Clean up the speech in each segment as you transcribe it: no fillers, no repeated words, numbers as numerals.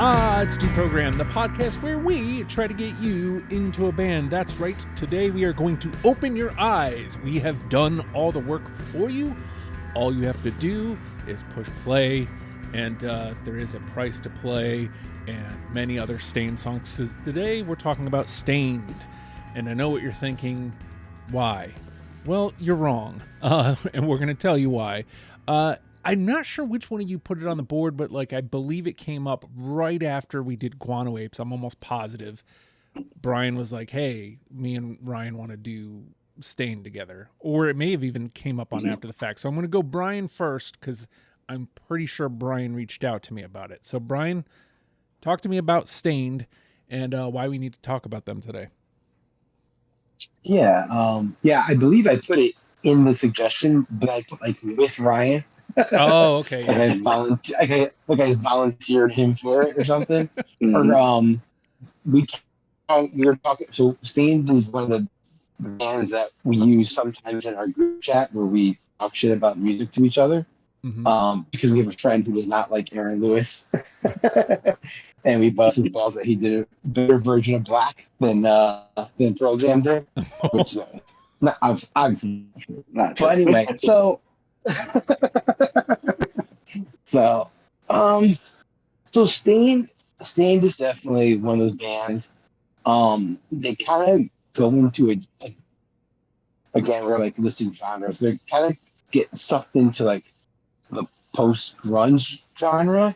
It's Deprogram, the podcast where we try to get you into a band. That's right. Today we are going to open your eyes. We have done all the work for you. All you have to do is push play, and there is a price to play, and many other Stained songs. So today we're talking about Stained, and I know what you're thinking. Why? Well, you're wrong, and we're going to tell you why. I'm not sure which one of you put it on the board, but I believe it came up right after we did Guano Apes. I'm almost positive. Brian was like, hey, me and Ryan want to do Stained together. Or it may have even came up on after the fact. So I'm going to go Brian first because I'm pretty sure Brian reached out to me about it. So Brian, talk to me about Stained and why we need to talk about them today. Yeah, I believe I put it in the suggestion, but I put with Ryan. Oh, okay. Yeah. I volunteered him for it or something. Mm-hmm. Or we we were talking. So Stained is one of the bands that we use sometimes in our group chat where we talk shit about music to each other. Mm-hmm. Because we have a friend who does not like Aaron Lewis, and we bust his balls that he did a better version of Black than Pearl Jam did, which obviously Not true. But anyway, so Stained is definitely one of those bands. They kind of go into again, we're listing genres. They kind of get sucked into the post grunge genre,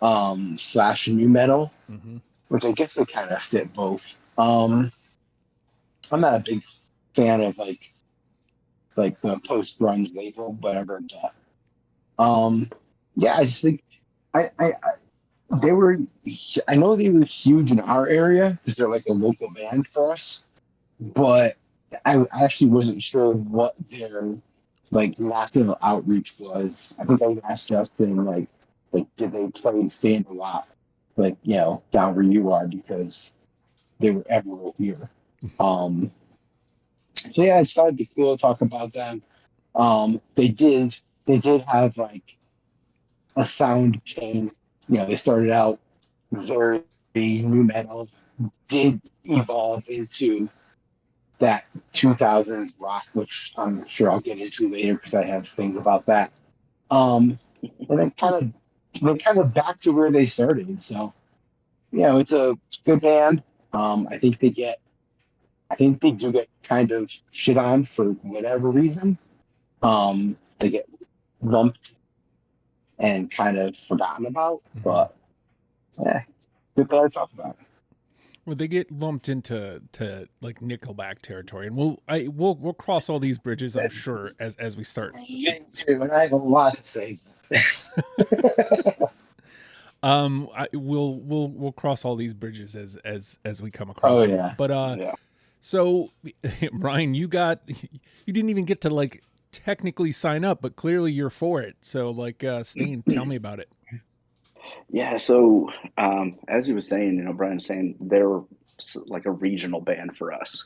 / new metal, Mm-hmm. which I guess they kind of fit both. I'm not a big fan of the post grunge label, whatever. I just think they were. I know they were huge in our area because they're a local band for us, but I actually wasn't sure what their national outreach was. I think I asked Justin did they play Stand a lot down where you are because they were everywhere here. So yeah, I thought it'd be cool to talk about them. They did have a sound change. They started out very new metal, did evolve into that 2000s rock, which I'm sure I'll get into later because I have things about that. And then kind of back to where they started. So, it's a good band. I think they do get kind of shit on for whatever reason. They get lumped and kind of forgotten about, but yeah, good thing to talk about. Well, they get lumped into Nickelback territory, and we'll cross all these bridges, I'm sure, as we start. Me too, and I have a lot to say. We'll cross all these bridges as we come across them. Yeah. But Yeah. So Ryan, you didn't even get to technically sign up, but clearly you're for it. So Stain, tell me about it. Yeah, so as you were saying, Brian was saying they're a regional band for us.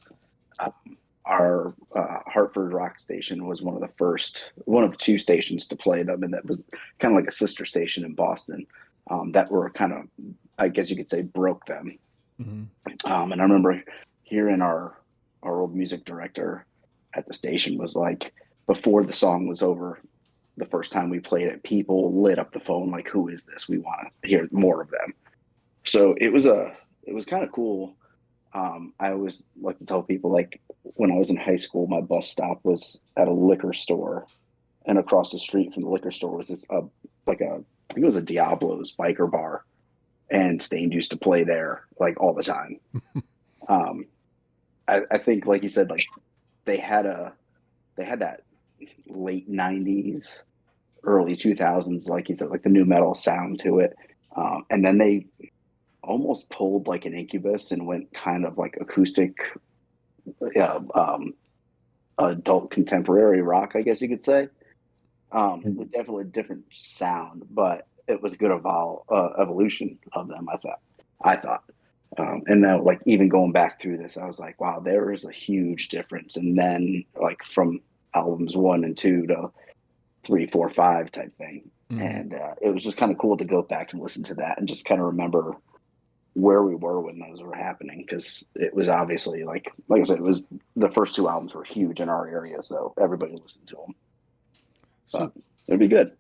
Our Hartford rock station was one of two stations to play them, and that was kind of like a sister station in Boston that were kind of, I guess you could say, broke them. Mm-hmm. And I remember hearing our old music director at the station was before the song was over, the first time we played it, people lit up the phone who is this? We want to hear more of them. So it was kind of cool. I always like to tell people when I was in high school, my bus stop was at a liquor store, and across the street from the liquor store was this I think it was a Diablo's biker bar, and Stained used to play there all the time. I think like you said, they had that late 90s, early 2000s, like you said, the new metal sound to it. And then they almost pulled an Incubus and went kind of acoustic, adult contemporary rock, I guess you could say. With definitely a different sound, but it was a good evolution of them, I thought. And now, even going back through this, I was like, wow, there is a huge difference. And then, from albums 1 and 2 to 3, 4, 5 type thing, And it was just kind of cool to go back and listen to that and just kind of remember where we were when those were happening, because it was obviously like I said, it was the first two albums were huge in our area, so everybody listened to them. So it'd be good.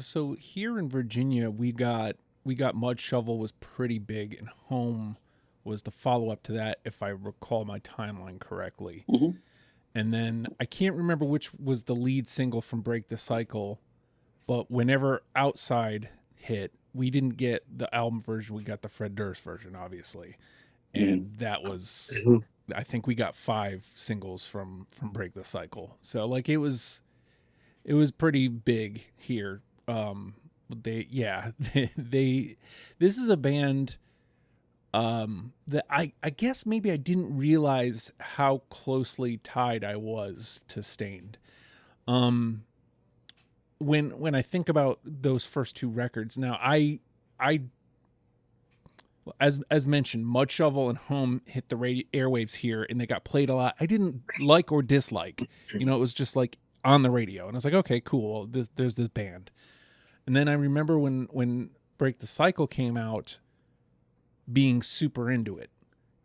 So here in Virginia, we got Mud Shovel was pretty big, and Home was the follow up to that, if I recall my timeline correctly. Mm-hmm. And then I can't remember which was the lead single from Break the Cycle, but whenever Outside hit, we didn't get the album version. We got the Fred Durst version, obviously. And that was, I think we got 5 singles from Break the Cycle. So like it was pretty big here. This is a band that I guess maybe I didn't realize how closely tied I was to Stained. When I think about those first 2 records, now I as mentioned, Mud Shovel and Home hit the airwaves here, and they got played a lot. I didn't like or dislike, it was just like on the radio, and I was like, okay, cool. There's this band, and then I remember when Break the Cycle came out, being super into it.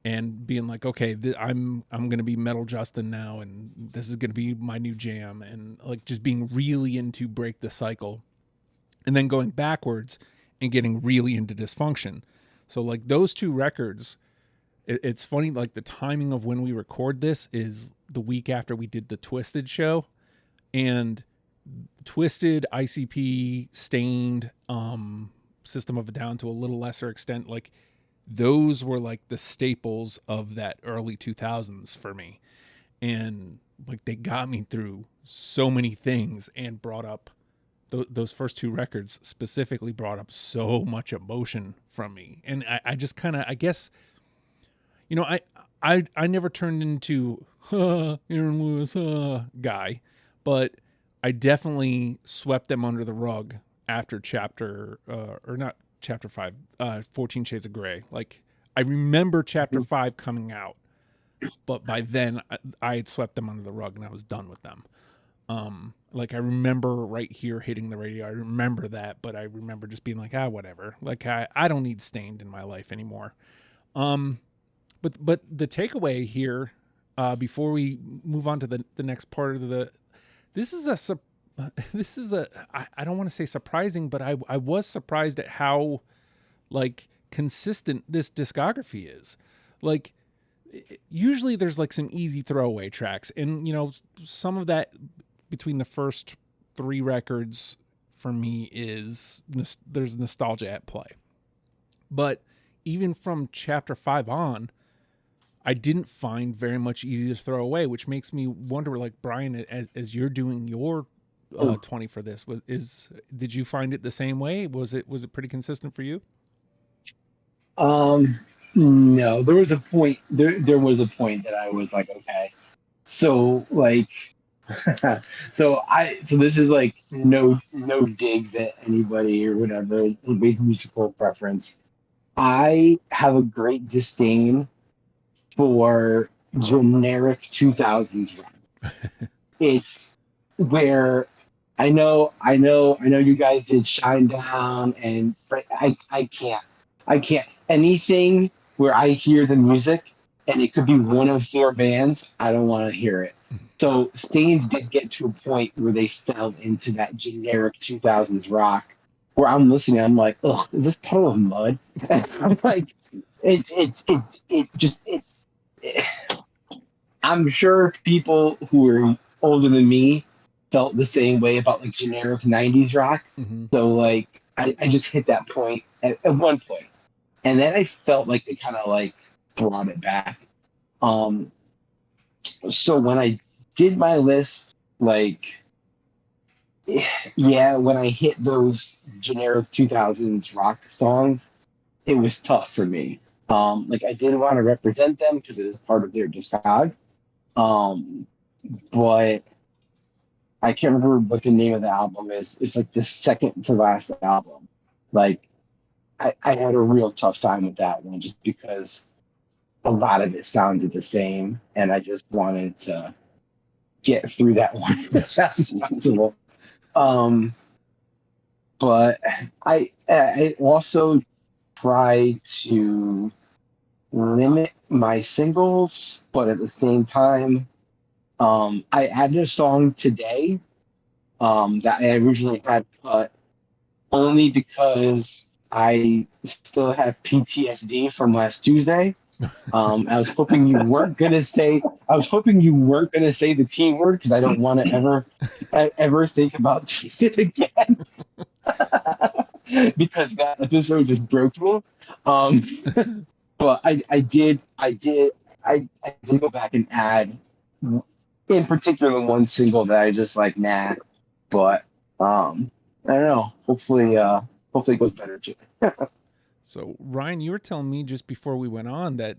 And being like, okay, I'm gonna be Metal Justin now, and this is gonna be my new jam, and like just being really into Break the Cycle, and then going backwards and getting really into Dysfunction. So like those 2 records, it's funny, like the timing of when we record this is the week after we did the Twisted show, and Twisted, ICP, Stained, System of a Down to a little lesser extent, like those were like the staples of that early 2000s for me. And like they got me through so many things, and brought up those first 2 records specifically brought up so much emotion from me. And I just kind of, I guess, I never turned into Aaron Lewis guy, but I definitely swept them under the rug after chapter 14 Shades of Grey. Like I remember chapter 5 coming out, but by then I had swept them under the rug and I was done with them. Like I remember Right Here hitting the radio. I remember that, but I remember just being like, whatever. Like I don't need Stained in my life anymore. But the takeaway here, before we move on to the next part of this is I don't want to say surprising, but I was surprised at how like consistent this discography is. Like usually there's like some easy throwaway tracks, and some of that between the first 3 records for me is there's nostalgia at play. But even from chapter 5 on, I didn't find very much easy to throw away, which makes me wonder, like Bryan, as you're doing your 20 for this, did you find it the same way? Was it pretty consistent for you? No, there was a point that I was like, okay, so like so this is like no digs at anybody or whatever, anybody's musical preference. I have a great disdain for generic 2000s rap. It's where I know you guys did Shine Down, and I can't anything where I hear the music and it could be one of 4 bands, I don't want to hear it. So Stain did get to a point where they fell into that generic 2000s rock, where I'm listening, I'm like, oh, is this Puddle of Mud? And I'm like, I'm sure people who are older than me felt the same way about like generic 90s rock. Mm-hmm. So like I just hit that point at one point. And then I felt like they kind of like brought it back. So when I did my list, like, yeah, when I hit those generic 2000s rock songs, it was tough for me. Like I did want to represent them because it is part of their discog. But I can't remember what the name of the album is. It's like the second to last album. Like I had a real tough time with that one just because a lot of it sounded the same, and I just wanted to get through that one as fast as possible. but I also try to limit my singles, but at the same time, I added a song today that I originally had cut only because I still have PTSD from last Tuesday. I was hoping you weren't gonna say. I was hoping you weren't gonna say the T word because I don't want to ever think about it again because that episode just broke me. Um, but I did go back and add, in particular, one single that I just like, nah. But I don't know. Hopefully it goes better too. So, Ryan, you were telling me just before we went on that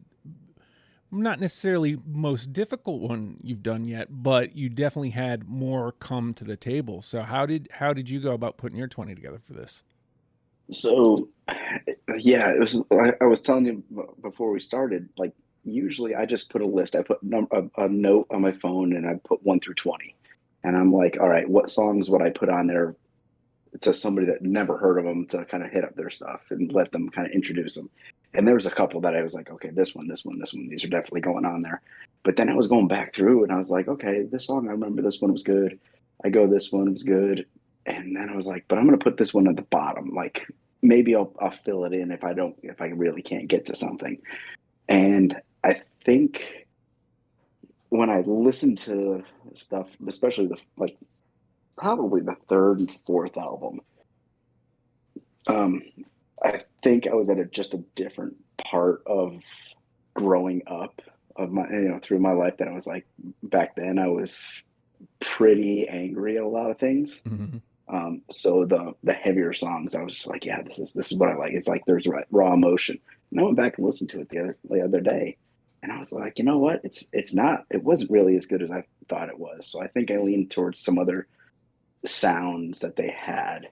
not necessarily most difficult one you've done yet, but you definitely had more come to the table. So, how did you go about putting your 20 together for this? So, yeah, it was. I was telling you before we started. Like, usually, I just put a list. I put a note on my phone, and I put 1 through 20, and I'm like, all right, what songs would I put on there to somebody that never heard of them to kind of hit up their stuff and let them kind of introduce them. And there was a couple that I was like, okay, this one, this one, this one, these are definitely going on there. But then I was going back through and I was like, okay, this song, I remember this one was good. This one was good. And then I was like, but I'm going to put this one at the bottom. Like maybe I'll fill it in if I really can't get to something. And I think when I listen to stuff, especially probably the third and fourth album, um, I think I was at just a different part of growing up of my, through my life that I was like, back then I was pretty angry at a lot of things. Mm-hmm. So the heavier songs, I was just like, yeah, this is what I like. It's like there's raw emotion. And I went back and listened to it the other day, and I was like, you know what? It wasn't really as good as I thought it was. So I think I leaned towards some other sounds that they had.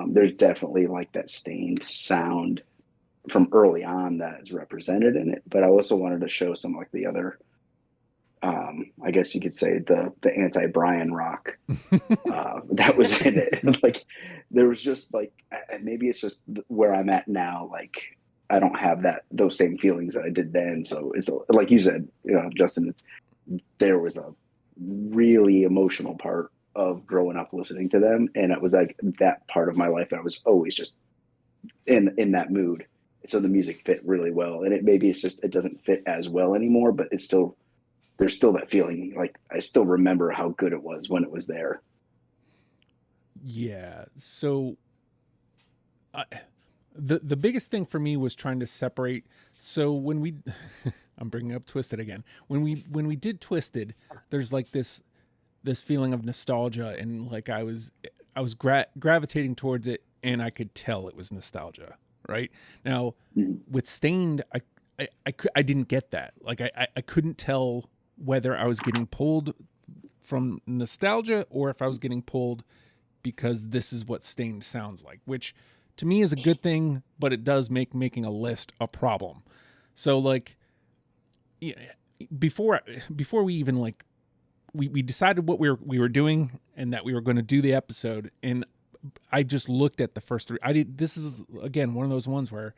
There's definitely like that Stained sound from early on that is represented in it, but I also wanted to show some like the other, I guess you could say the anti-Bryan rock that was in it. Like there was just like maybe it's just where I'm at now. Like I don't have those same feelings that I did then. So it's like you said, Justin. There was a really emotional part of growing up listening to them, and it was like that part of my life that I was always just in that mood. So the music fit really well, and it doesn't fit as well anymore, but there's still that feeling. Like I still remember how good it was when it was there. Yeah. So, the biggest thing for me was trying to separate. So when we, I'm bringing up Twisted again. When we did Twisted, there's like this feeling of nostalgia, and like I was gravitating towards it, and I could tell it was nostalgia. Right now, with Stained, I didn't get that. Like I couldn't tell whether I was getting pulled from nostalgia or if I was getting pulled because this is what Stained sounds like, which to me is a good thing, but it does make making a list a problem. So like, yeah, before we even like we decided what we were doing and that we were going to do the episode, and I just looked at the first three. This is again one of those ones where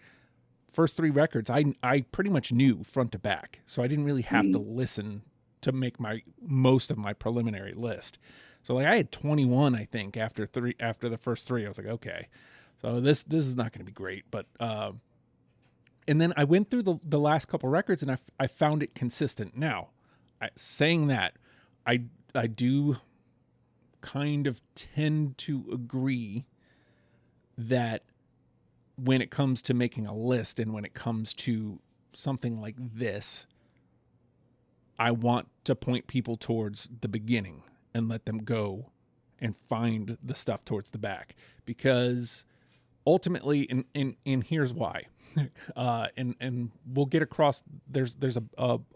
first three records I pretty much knew front to back, so I didn't really have to listen to make most of my preliminary list. So like I had 21, I think, after the first three. I was like, okay, so this is not going to be great. But and then I went through the last couple records and I found it consistent. Now, saying that, I do kind of tend to agree that when it comes to making a list and when it comes to something like this, I want to point people towards the beginning and let them go and find the stuff towards the back, because ultimately, and here's why, and we'll get across. There's a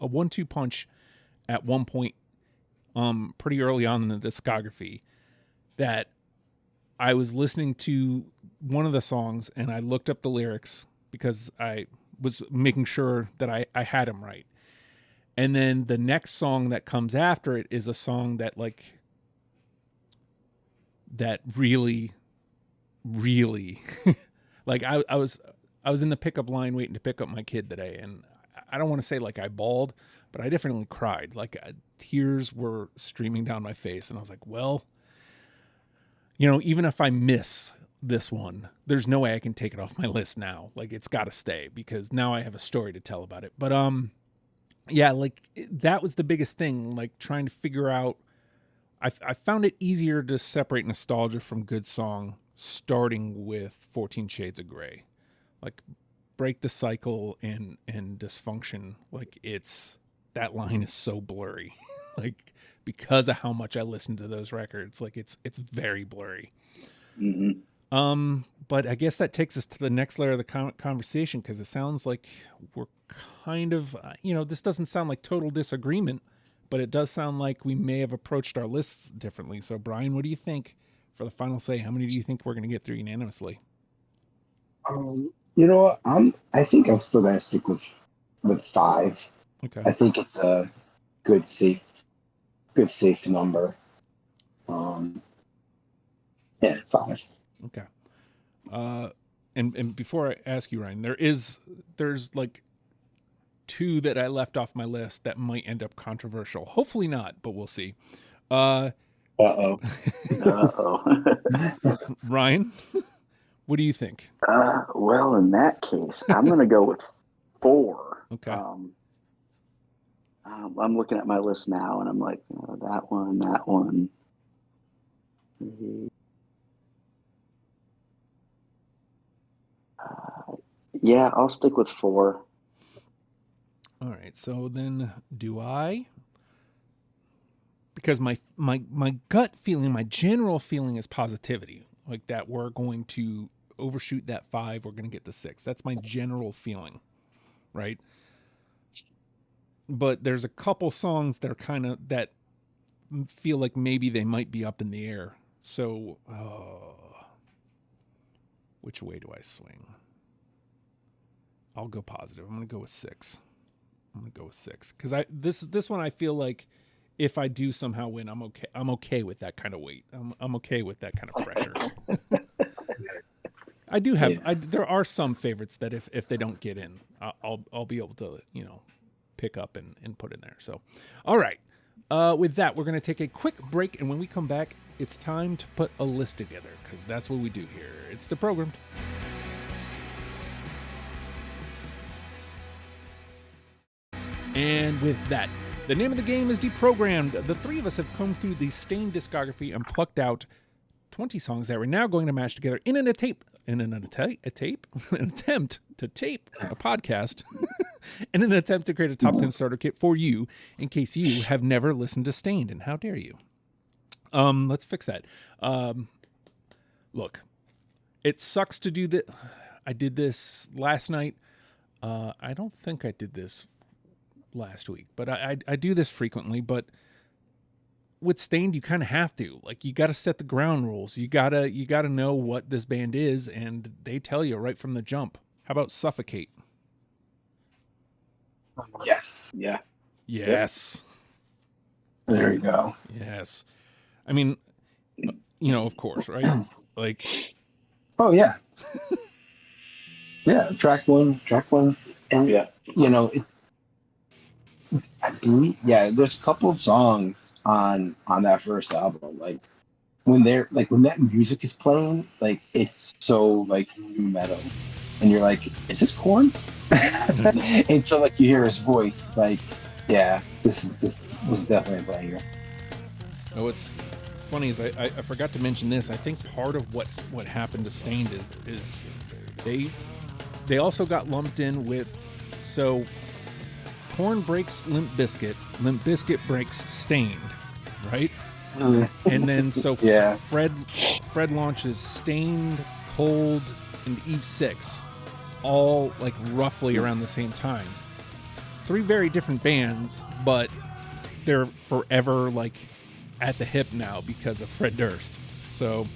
1-2 punch at one point, pretty early on in the discography, that I was listening to one of the songs and I looked up the lyrics because I was making sure that I had them right. And then the next song that comes after it is a song that really really like I was in the pickup line waiting to pick up my kid today, and I don't want to say like I bawled, but I definitely cried. Like tears were streaming down my face, and I was like, well, you know, even if I miss this one, there's no way I can take it off my list now. Like it's got to stay because now I have a story to tell about it. But yeah, like that was the biggest thing, like trying to figure out. I found it easier to separate nostalgia from good song starting with 14 Shades of Grey. Like break the cycle and dysfunction. Like it's, that line is so blurry. Like because of how much I listened to those records, like it's very blurry. Mm-hmm. But I guess that takes us to the next layer of the conversation, because it sounds like we're kind of, you know, this doesn't sound like total disagreement, but it does sound like we may have approached our lists differently. So, Brian, what do you think for the final say? How many do you think we're going to get through unanimously? You know what? I think I'm still gonna stick with 5. Okay. I think it's a good safe number. Yeah, 5. Okay. And before I ask you, Ryan, there's like 2 that I left off my list that might end up controversial. Hopefully not, but we'll see. Uh-oh. Ryan, what do you think? Well, in that case, I'm going to go with 4. Okay. I'm looking at my list now, and I'm like, that one. Yeah, I'll stick with 4. All right. So then do I? Because my gut feeling, my general feeling is positivity. Like that we're going to overshoot that 5. We're going to get the 6. That's my general feeling. Right. But there's a couple songs that are kind of, that feel like maybe they might be up in the air. So, which way do I swing? I'll go positive. I'm going to go with 6. Because this one I feel like if I do somehow win, I'm okay. I'm okay with that kind of weight. I'm okay with that kind of pressure. I do have. There are some favorites that if they don't get in, I'll be able to, you know, pick up and put in there. So, all right. With that, we're going to take a quick break, and when we come back, it's time to put a list together, because that's what we do here. It's Deprogrammed. And with that, the name of the game is Deprogrammed. The 3 of us have combed through the Staind discography and plucked out 20 songs that we're now going to mash together in an attempt to tape a podcast, in an attempt to create a top 10 starter kit for you in case you have never listened to Staind, and how dare you? Let's fix that. Look, it sucks to do that. I did this last night. I don't think I did this last week, but I do this frequently. But with Staind, you kind of have to, like, you got to set the ground rules. You gotta know what this band is, and they tell you right from the jump. How about Suffocate? Yes. Yeah. Yes. There you go. Yes. I mean, you know, of course, right? Like, oh yeah. Yeah, track one, and Yeah. you know, I believe, yeah, there's a couple of songs on that first album, like when that music is playing, like it's so like new metal, and you're like, is this Korn? And so like you hear his voice, like, yeah, this is definitely a banger. oh, what's funny is I forgot to mention this. I think part of what happened to Staind is they also got lumped in with, so Korn breaks Limp Bizkit breaks Staind, right? And then so yeah. Fred launches Staind, Cold, and Eve 6, all like roughly around the same time. 3 very different bands, but they're forever like at the hip now because of Fred Durst. So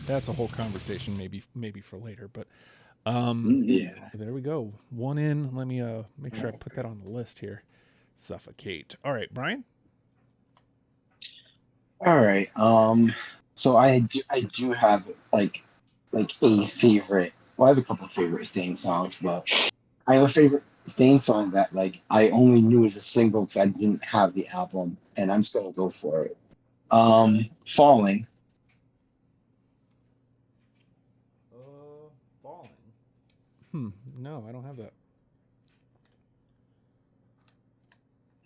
that's a whole conversation maybe for later. But Yeah. there we go. 1 in. Let me make sure I put that on the list here. Suffocate. All right, Brian. All right. So I do have like like a favorite. Well, I have a couple of favorite Stain songs, but I have a favorite Stain song that like I only knew as a single because I didn't have the album, and I'm just gonna go for it. Falling. Falling. No, I don't have that.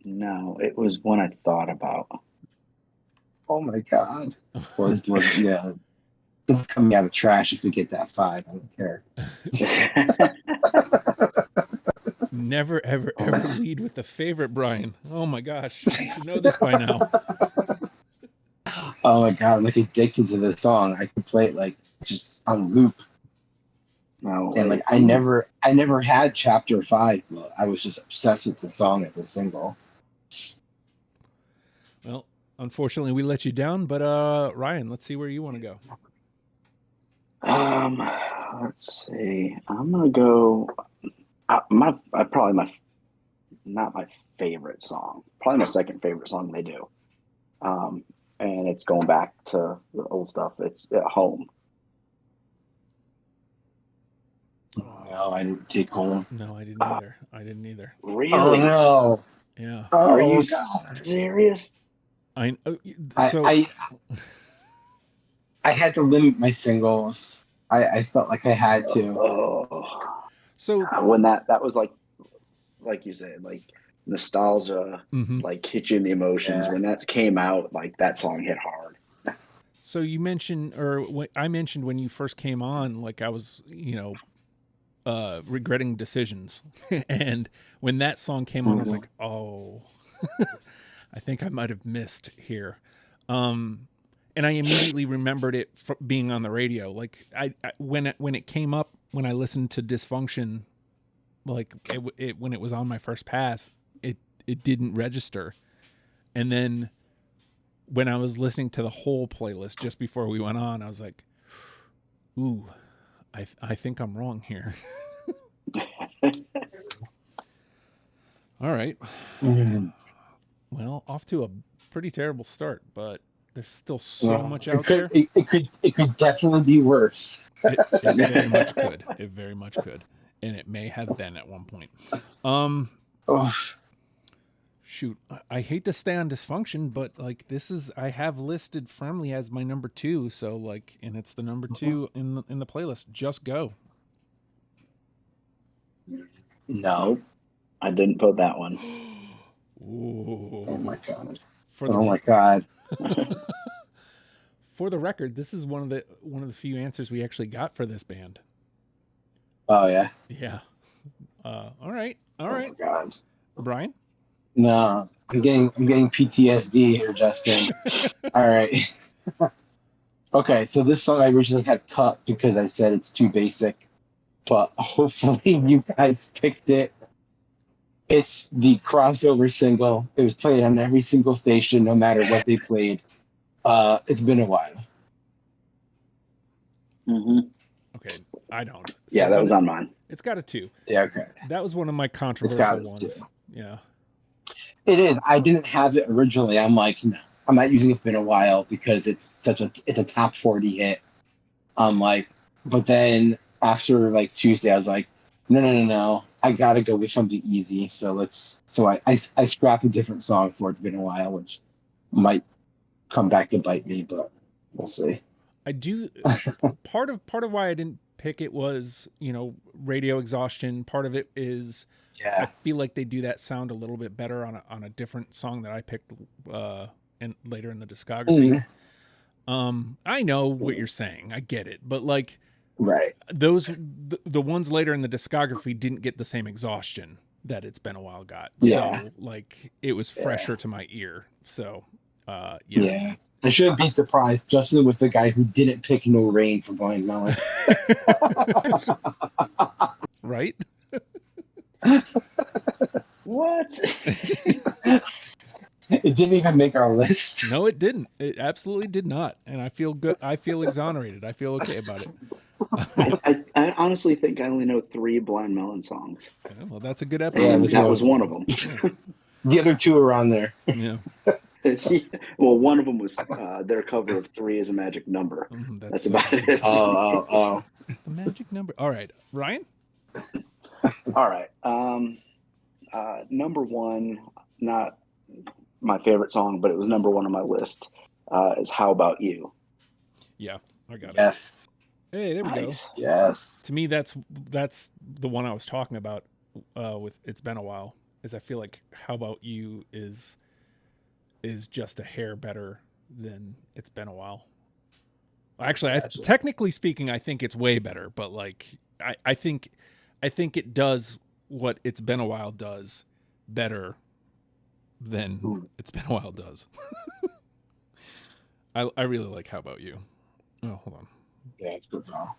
No, it was one I thought about. Oh my god. Was yeah. This is coming out of trash if we get that 5. I don't care. Never, ever, ever lead with the favorite, Bryan. Oh my gosh. You should know this by now. Oh my god, I'm like addicted to this song. I could play it like just on loop. No, And like I never had chapter 5, but I was just obsessed with the song as a single. Well, unfortunately we let you down, but Ryan, let's see where you want to go. Let's see. I'm gonna go. Probably not my favorite song. Probably my second favorite song they do. And it's going back to the old stuff. It's at Home. No, I didn't take Home. No, I didn't either. Really? Oh no. Yeah. Oh, Are you God. serious? I had to limit my singles. I felt like I had to. Oh. So when that was like you said, like nostalgia, like hit you in the emotions. Yeah. When that came out, like that song hit hard. So you mentioned, or I mentioned when you first came on, like I was, regretting decisions. And when that song came on, I was like, oh, I think I might have missed here. And I immediately remembered it being on the radio. Like when it came up, when I listened to Dysfunction, like it when it was on my first pass, it didn't register. And then when I was listening to the whole playlist just before we went on, I was like, ooh, I think I'm wrong here. All right. Well, off to a pretty terrible start, but there's still so much out there. It could definitely be worse. It very much could. It very much could. And it may have been at one point. Shoot, I hate to stay on Dysfunction, but like I have listed firmly as my number 2, so like, and it's the number 2 in the playlist. Just Go. No, I didn't put that one. Ooh. Oh my god. My god. For the record, this is one of the few answers we actually got for this band. Oh yeah. Yeah. All right. Oh my god. Bryan? No, I'm getting PTSD here, Justin. All right. Okay, so this song I originally had cut because I said it's too basic, but hopefully you guys picked it. It's the crossover single. It was played on every single station, no matter what they played. It's been a while. Okay, I don't. Yeah, that was on mine. It's got a 2. Yeah, okay. That was one of my controversial ones. Yeah. It is. I didn't have it originally. I'm like, no, I'm not using It's Been a While because it's a top 40 hit. I'm like, but then after like Tuesday, I was like, no. I gotta go with something easy. So I scrapped a different song for It's Been a While, which might come back to bite me, but we'll see. I do. part of why I didn't pick it was, radio exhaustion. Part of it is, I feel like they do that sound a little bit better on a different song that I picked later in the discography. I know what you're saying. I get it, but like, right, the ones later in the discography didn't get the same exhaustion that It's Been a While got. Yeah. So like it was fresher to my ear. So yeah. I shouldn't be surprised. Justin was the guy who didn't pick No Rain for Blind Melon. Right? What? It didn't even make our list. No, it didn't. It absolutely did not. And I feel good. I feel exonerated. I feel okay about it. I honestly think I only know 3 Blind Melon songs. Okay, well, that's a good episode. And that was one of them. Yeah. The other 2 are on there. Yeah. Well, one of them was their cover of Three is a Magic Number. That's so about good. it. Oh. The magic number. All right, Ryan. All right. Number one, not my favorite song, but it was number one on my list, is How About You? Yeah, I got it. Yes. Hey, there we Nice. go. Yes. To me, that's the one I was talking about. With It's Been a While, is I feel like How About You is just a hair better than It's Been a While. Actually, Gotcha. technically speaking, I think it's way better. But like, I think it does what It's Been a While does better than It's Been a While does. I really like How About You. Oh, hold on. Yeah, it's good song.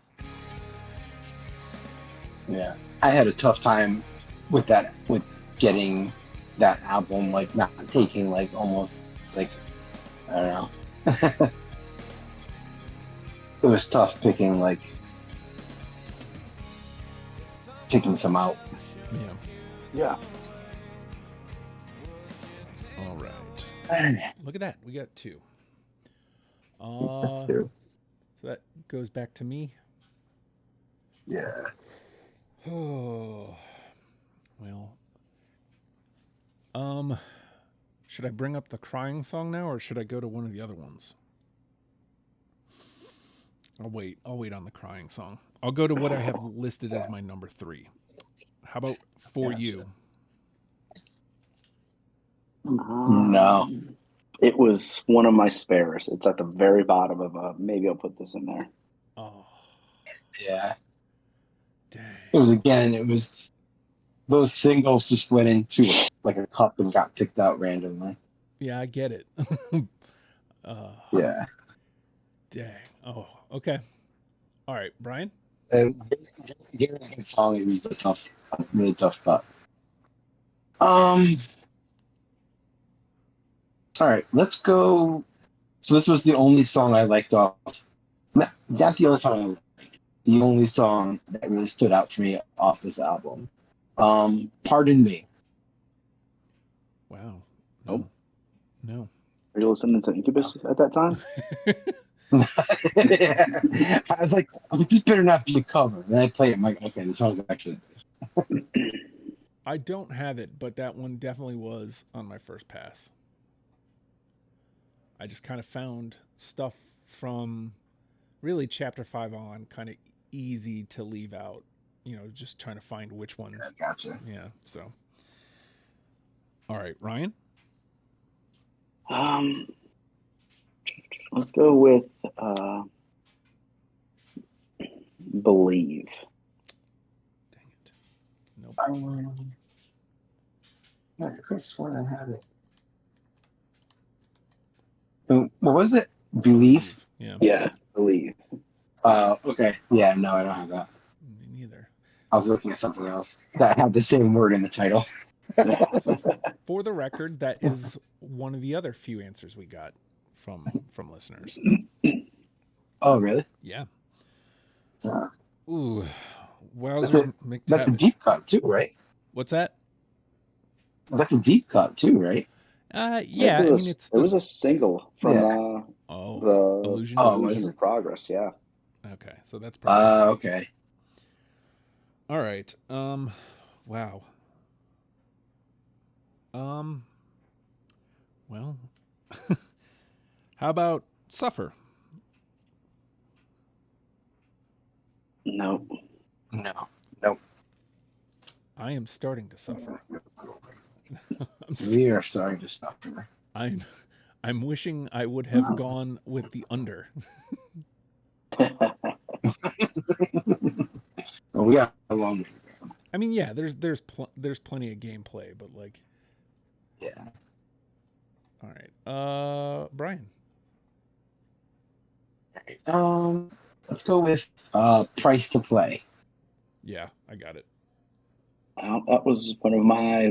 Yeah, I had a tough time with getting that album, like not taking like almost like I don't know. It was tough picking some out. Yeah. Yeah. All right. Look at that. We got two. That's two. So that goes back to me. Yeah. Oh. Well. Should I bring up the crying song now, or should I go to one of the other ones? I'll wait on the crying song. I'll go to what I have listed as my number 3. How about For You? No. It was one of my spares. It's at the very bottom of maybe I'll put this in there. Oh, Yeah. dang. It was those singles just went into like a cup and got picked out randomly. Yeah, I get it. Yeah. Dang. Oh, okay. All right, Brian? Getting a good song, it was really tough cut. All right, let's go. So this was the only song I liked off. Not the only song I liked. The only song that really stood out for me off this album. Pardon Me. Wow. Nope. No. Were you listening to Incubus at that time? Yeah. I was like, this better not be a cover. And then I play it. I'm like, okay, this song's actually. I don't have it, but that one definitely was on my first pass. I just kind of found stuff from really chapter 5 on kind of easy to leave out. Just trying to find which ones. I gotcha. Yeah. So. All right, Ryan. Let's go with Believe. Dang it. Nope. I could have sworn I had it. So, what was it? Belief? Yeah. Believe. Okay. Yeah, no, I don't have that. Me neither. I was looking at something else that had the same word in the title. So for the record, that is one of the other few answers we got from listeners. Oh, really? Yeah. That's Ooh. a deep cut too, right? What's that? That's a deep cut too, right? Yeah. It was a single from the Illusion. Illusion of Progress. Yeah. Okay, so that's probably okay. All right. Wow. Well, how about Suffer? No. I am starting to suffer. We are starting to suffer. I'm wishing I would have gone with the under. Well, we got a long way to go. I mean, yeah, there's plenty of gameplay, but like, yeah. All right, Brian. Let's go with Price to Play. Yeah, I got it. That was one of my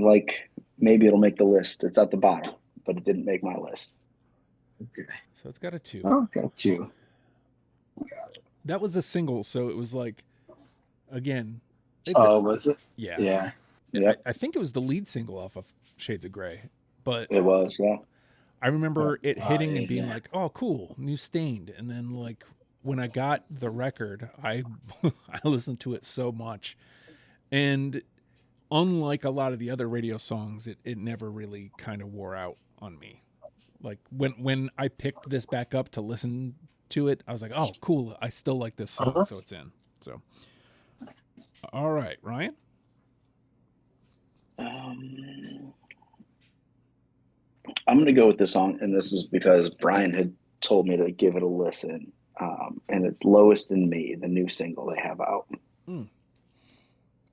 maybe it'll make the list. It's at the bottom, but it didn't make my list. Okay. So it's got a 2. Oh, okay, 2. That was a single, so it was like, again. Was it? Yeah. Yeah. I think it was the lead single off of Shades of Grey, but it was, yeah. I remember it hitting and being yeah. like, "Oh, cool, new Stained." And then like when I got the record, I I listened to it so much, and unlike a lot of the other radio songs, it never really kind of wore out on me. Like when I picked this back up to listen to it, I was like, "Oh, cool, I still like this song," Uh-huh. so it's in. So, all right, Ryan. I'm gonna go with this song, and this is because Brian had told me to give it a listen. And it's "Lowest in Me," the new single they have out. Mm,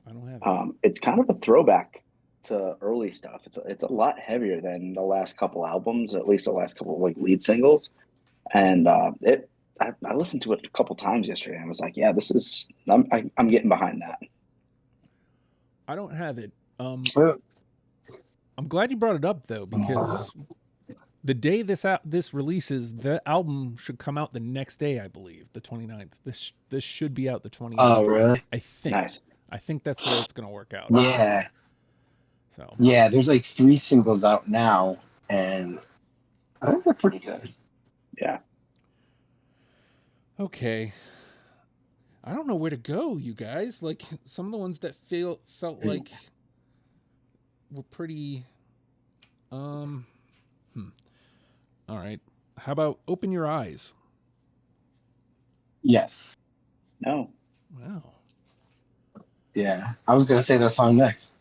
I don't have it. It's kind of a throwback to early stuff. It's a lot heavier than the last couple albums, or at least the last couple of like lead singles. And I listened to it a couple times yesterday, and I was like, yeah, this is I'm getting behind that. I don't have it. Well, I'm glad you brought it up though, because the day this releases, the album should come out the next day, I believe, the 29th. This should be out the 28th. oh, really? I think. Nice. I think that's where it's going to work out. Yeah. So Yeah, there's like 3 singles out now, and I think they're pretty good. Yeah. okay, I don't know where to go, you guys. Like some of the ones that felt like were pretty. All right. How about "Open Your Eyes"? Yes. No. Wow. Yeah. I was going to say that song next.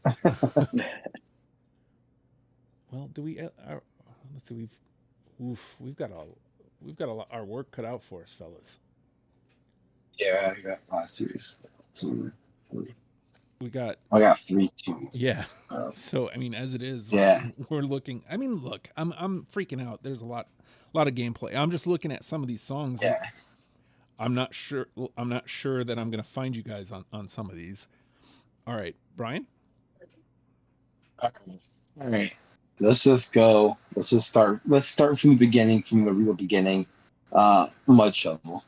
Well, do we? Let's see. We've got our work cut out for us, fellas. Yeah, I got 5 twos. 2, 3. We got. I got 3 twos. Yeah. So I mean, as it is, Yeah. we're looking. I mean, look, I'm freaking out. There's a lot of gameplay. I'm just looking at some of these songs. Yeah. I'm not sure that I'm gonna find you guys on some of these. All right, Brian. Okay. All right. Let's just go. Let's start from the beginning, from the real beginning. Mud Shovel.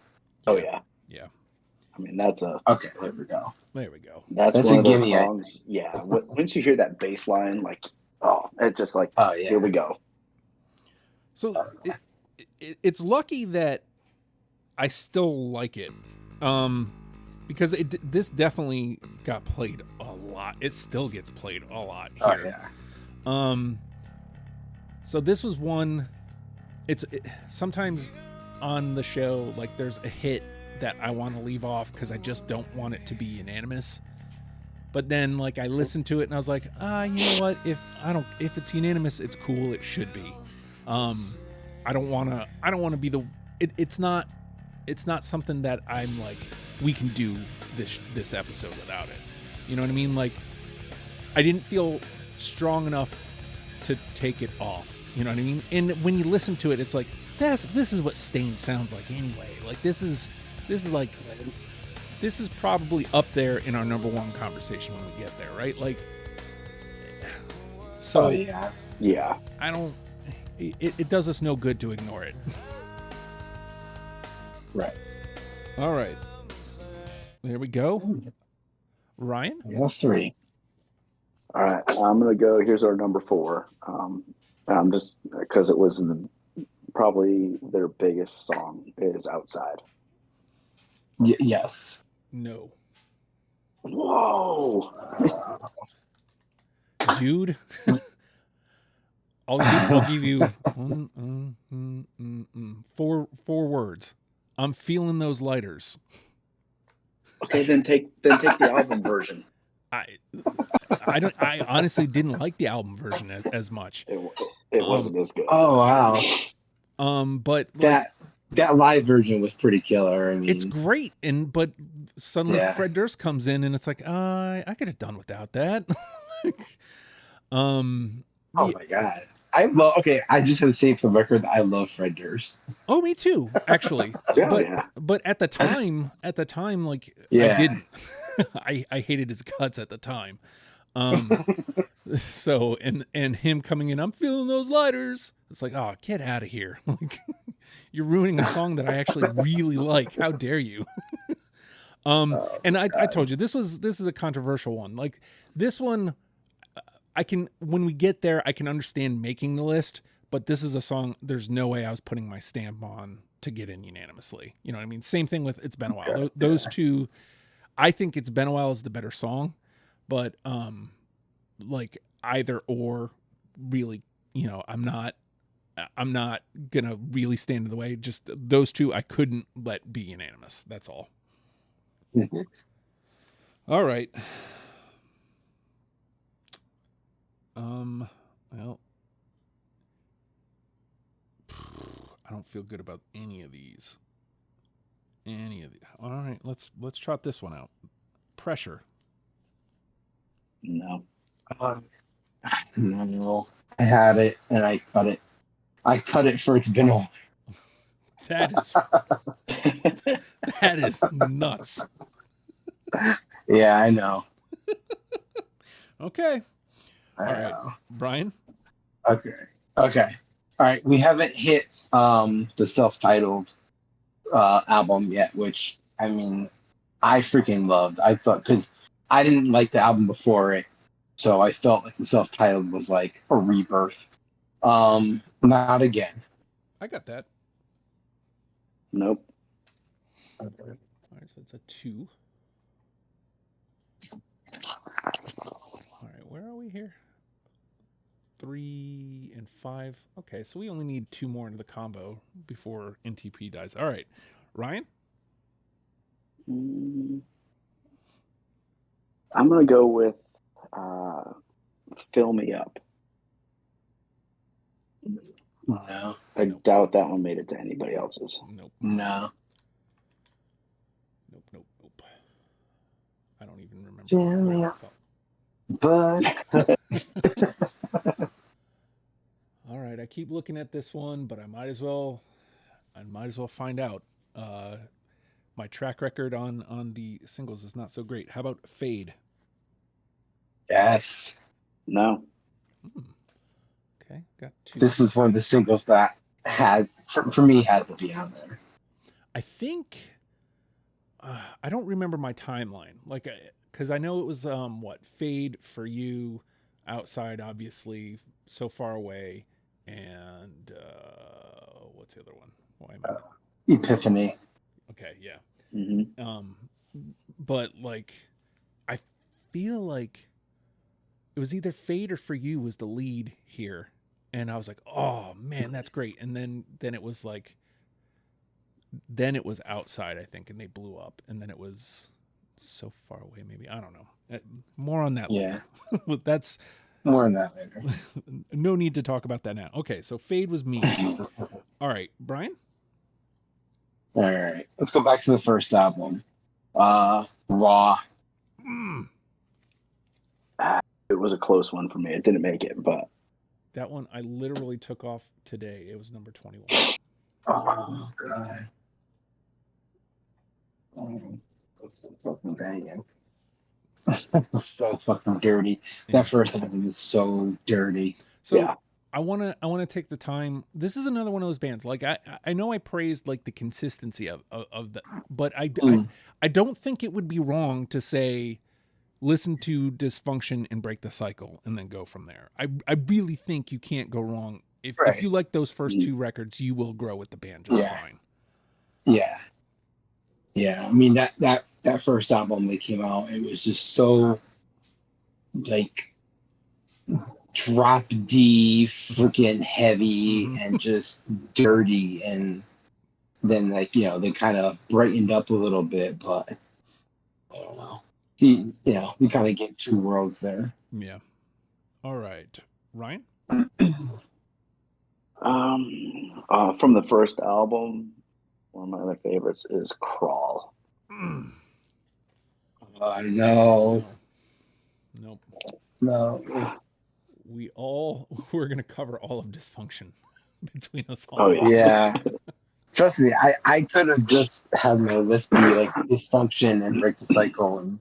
Oh yeah. Yeah. I mean, that's Okay, there we go. There we go. that's That's one a of those gimme, I songs. Yeah. Once you hear that bass line, like, oh, it's just like, Oh yeah. here we go. So it's lucky that I still like it, because this definitely got played a lot. It still gets played a lot here. Oh yeah. So this was one. Sometimes on the show, like there's a hit that I want to leave off because I just don't want it to be unanimous. But then like I listened to it and I was like, you know what? If it's unanimous, it's cool. It should be. I don't want to be it's not something that I'm like, we can do this episode without it. You know what I mean? Like I didn't feel strong enough to take it off. You know what I mean? And when you listen to it, it's like, this is what Stain sounds like anyway. Like this is probably up there in our number one conversation when we get there, right? Like, so Oh yeah. Yeah. I don't. It does us no good to ignore it. Right. All right, there we go. Ryan. I got 3. All right. I'm gonna go. Here's our number 4. I'm just because it was probably their biggest song is "Outside." Yes. No. Whoa. Jude. I'll give you four words. I'm feeling those lighters. Okay, then take the album version. I honestly didn't like the album version as much. It wasn't as good. Oh wow. But That live version was pretty killer. I mean, it's great, but suddenly Yeah. Fred Durst comes in, and it's like, I could have done without that. Oh my god. I just have to say for the record that I love Fred Durst. Oh, me too, actually. Yeah. But at the time, like Yeah. I didn't. I hated his guts at the time. So and him coming in, I'm feeling those lighters. It's like, oh, get out of here! Like, you're ruining a song that I actually really like. How dare you? And I told you this is a controversial one. Like this one, when we get there, I can understand making the list, but this is a song there's no way I was putting my stamp on to get in unanimously. You know what I mean? Same thing with It's Been a While. Those two, I think It's Been a While is the better song, but like either or really, you know, I'm not gonna really stand in the way. Just those two I couldn't let be unanimous. That's all. Mm-hmm. All right. Well, I don't feel good about any of these. All right, let's trot this one out. Pressure. No. No, I had it and I cut it. I cut it for It's Been a While. That is nuts. Yeah, I know. Okay. All right, Bryan. Okay. All right. We haven't hit the self-titled album yet, which I mean, I freaking loved. I thought because I didn't like the album before it, so I felt like the self-titled was like a rebirth. Not again. I got that. Nope. All right, so it's a 2. All right, where are we here? 3 and 5. Okay, so we only need 2 more into the combo before NTP dies. All right, Ryan? I'm going to go with Fill Me Up. No. I doubt that one made it to anybody else's. Nope. No. Nope. I don't even remember. Fill me up. But all right, I keep looking at this one, but I might as well find out. My track record on the singles is not so great. How about Fade? yes. No. Okay, got 2. This is one of the singles that had for me had to be on there. I think I don't remember my timeline, like, because I know it was Fade for You, Outside, obviously, So Far Away, and what's the other one? Why am I... Epiphany. Okay, yeah. Mm-hmm. But like, I feel like it was either Fade or For You was the lead here, and I was like, oh man, that's great. And then it was like, then it was Outside, I think, and they blew up, and then it was So Far Away, maybe. I don't know. More on that later. That's more on that later. No need to talk about that now. Okay, so Fade was me. All right, Bryan? All right, let's go back to the first album. Raw. It was a close one for me. It didn't make it, but that one I literally took off today. It was number 21. Oh god. It's so fucking banging. So fucking dirty. Yeah. That first album is so dirty. So yeah. I wanna take the time. This is another one of those bands. Like I know I praised like the consistency of the, but I don't think it would be wrong to say listen to Dysfunction and Break the Cycle and then go from there. I really think you can't go wrong. If you like those first 2 records, you will grow with the band just fine. Yeah. I mean that first album that came out, it was just so like drop D, freaking heavy, and just dirty, and then like they kind of brightened up a little bit, but I don't know. We kind of get 2 worlds there. Yeah. All right, Ryan. From the first album, one of my other favorites is Crawl. No. Nope. No. We're gonna cover all of Dysfunction between us all. Oh yeah. Trust me, I could have just had my list be like Dysfunction and Break the Cycle and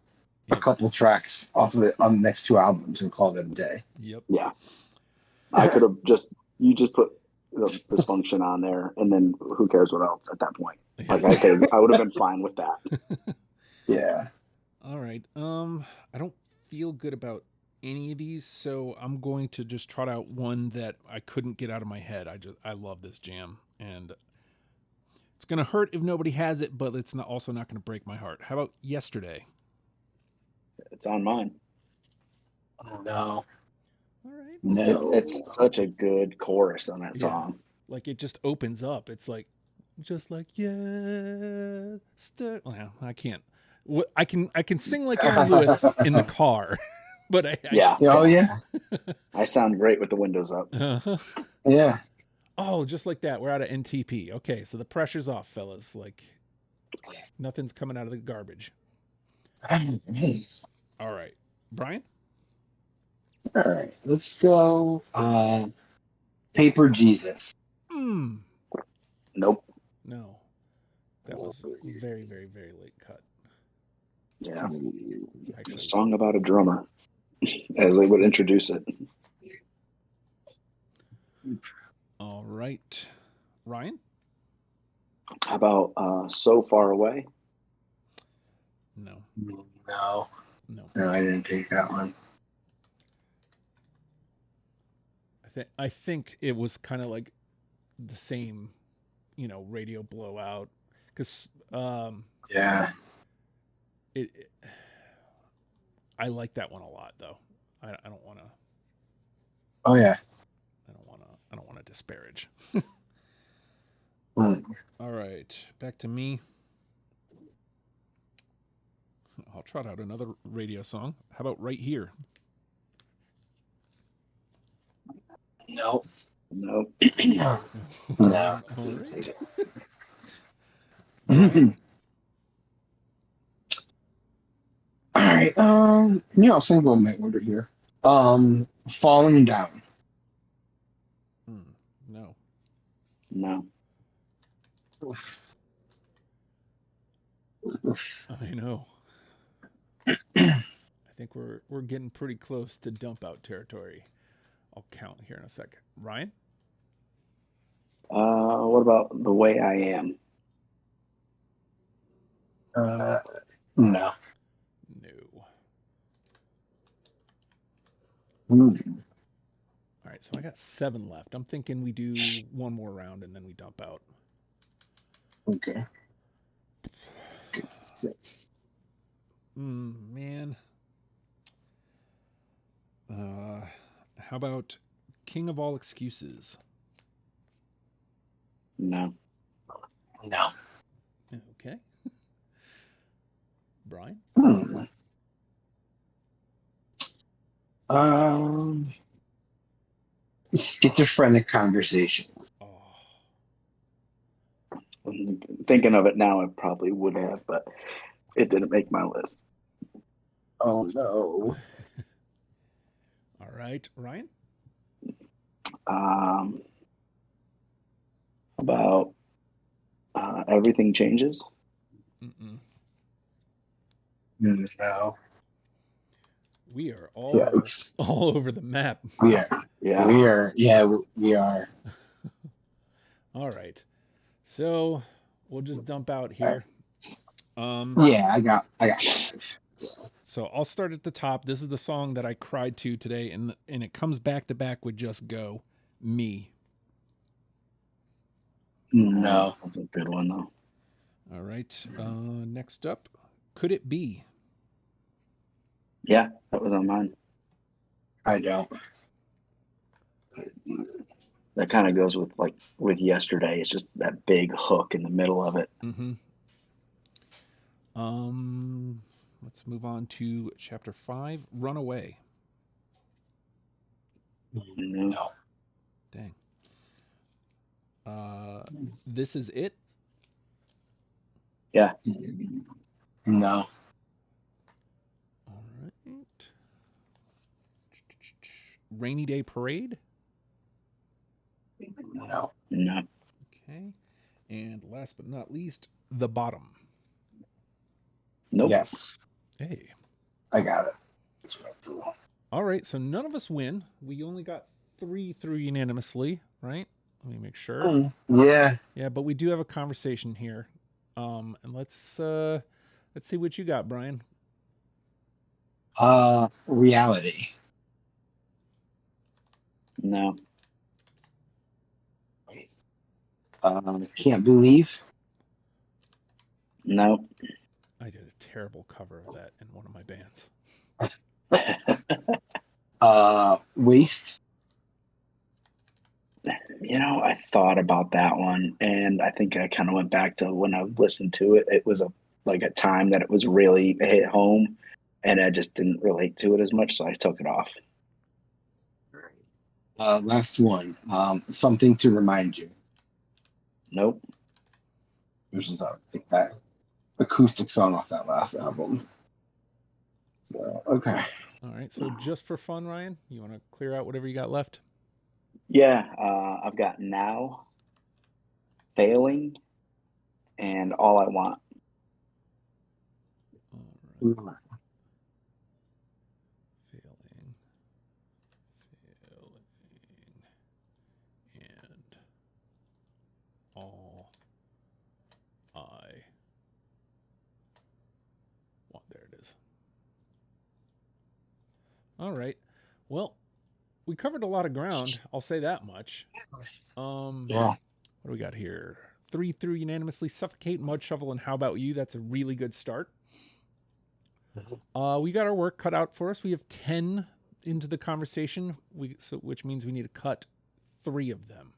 a couple tracks off of it on the next 2 albums and call it a day. Yep. Yeah. I could have just put the Dysfunction on there, and then who cares what else at that point? Yeah. Like I would have been fine with that. Yeah. All right. I don't feel good about any of these, so I'm going to just trot out one that I couldn't get out of my head. I love this jam, and it's gonna hurt if nobody has it, but it's also not gonna break my heart. How about Yesterday? It's on mine. Oh, no. All right. No. It's such a good chorus on that song. Like it just opens up. It's like just like well, I can't. I can sing like Huey Lewis in the car, but Oh yeah. I sound great with the windows up. Yeah. Oh, just like that. We're out of NTP. Okay, so the pressure's off, fellas. Like nothing's coming out of the garbage. All right, Bryan. All right, let's go. Paper Jesus. Nope. No, that was very, very, very late cut. Yeah. Actually, A song about a drummer, as they would introduce it. All right, Ryan. How about So Far Away? No. No, No. I didn't take that one. I think it was kind of like the same, radio blowout, because Yeah. I like that one a lot, though. I don't want to. Oh yeah. I don't want to disparage. Mm. All right, back to me. I'll trot out another radio song. How about Right Here? No. Nope. No. All right. All right. I'll sing about my order here. Falling Down. No. No. I know. I think we're getting pretty close to dump out territory. I'll count here in a second. Ryan? What about The Way I Am? No. No. Mm. All right, so I got 7 left. I'm thinking we do one more round and then we dump out. Okay. 6. Man. How about King of All Excuses? No. No. Okay. Bryan? Schizophrenic Conversations. Oh. Thinking of it now, I probably would have, but it didn't make my list. Oh no. All right, Ryan? About Everything Changes? Mm-mm. No. We are all over the map. Yeah. We are. Yeah, we are. All right. So we'll just dump out here. Yeah, I got 5. So I'll start at the top. This is the song that I cried to today, and it comes back to back with Just Go, Me. No. That's a good one, though. All right. Next up, Could It Be? Yeah, that was on mine. I don't. That kind of goes with Yesterday. It's just that big hook in the middle of it. Mm-hmm. Let's move on to chapter 5, Runaway. No. Dang. This Is It? Yeah. No. All right. Rainy Day Parade? No. No. Okay. And last but not least, The Bottom. Nope. Yes. Hey. I got it. That's what I do. All right, so none of us win. We only got 3 through unanimously, right? Let me make sure. Yeah. Yeah, but we do have a conversation here. And let's see what you got, Bryan. Reality. No. Can't Believe. No. I did a terrible cover of that in one of my bands. Waste. I thought about that one, and I think I kind of went back to when I listened to it. It was a time that it was really hit home, and I just didn't relate to it as much, so I took it off. Last one. Something to Remind You. Nope. Which is that acoustic song off that last album. So, okay. All right. So just for fun, Ryan, you want to clear out whatever you got left? Yeah, I've got Now, Failing, and All I Want. All right. Failing, and all I want. There it is. All right. Well, we covered a lot of ground. I'll say that much. Yeah. What do we got here? 3 through unanimously: Suffocate, Mud Shovel, and How About You? That's a really good start. We got our work cut out for us. We have 10 into the conversation, which means we need to cut 3 of them.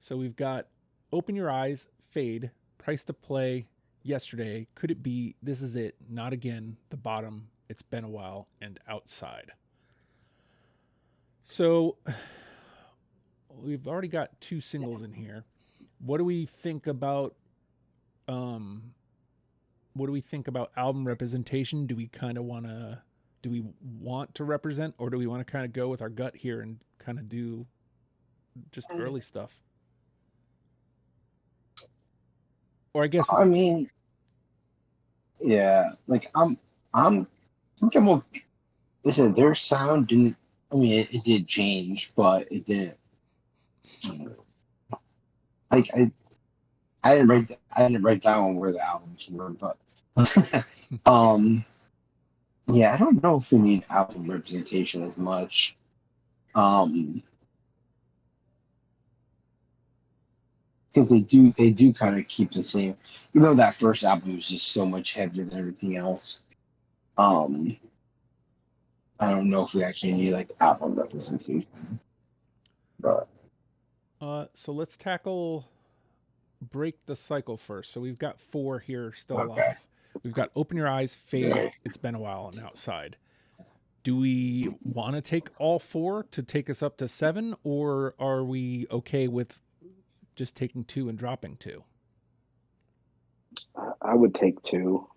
So we've got Open Your Eyes, Fade, Price to Play, Yesterday, Could It Be, This Is It, Not Again, The Bottom, It's Been a While, and Outside. So we've already got 2 singles in here. What do we think about album representation? Do we want to represent, or do we want to kind of go with our gut here and kind of do just early stuff? Or I guess, I mean, yeah, like listen, their sound didn't, it did change, but it didn't, like, I didn't write down where the albums were, but, yeah, I don't know if we need album representation as much, because they do kind of keep the same, that first album was just so much heavier than everything else. I don't know if we actually need like album representation, but so let's tackle Break the Cycle first. So we've got 4 here still Okay. alive. We've got Open Your Eyes, Fade, Right. It's Been a While, and Outside. Do we want to take all 4 to take us up to 7, or are we okay with just taking 2 and dropping 2? I would take 2.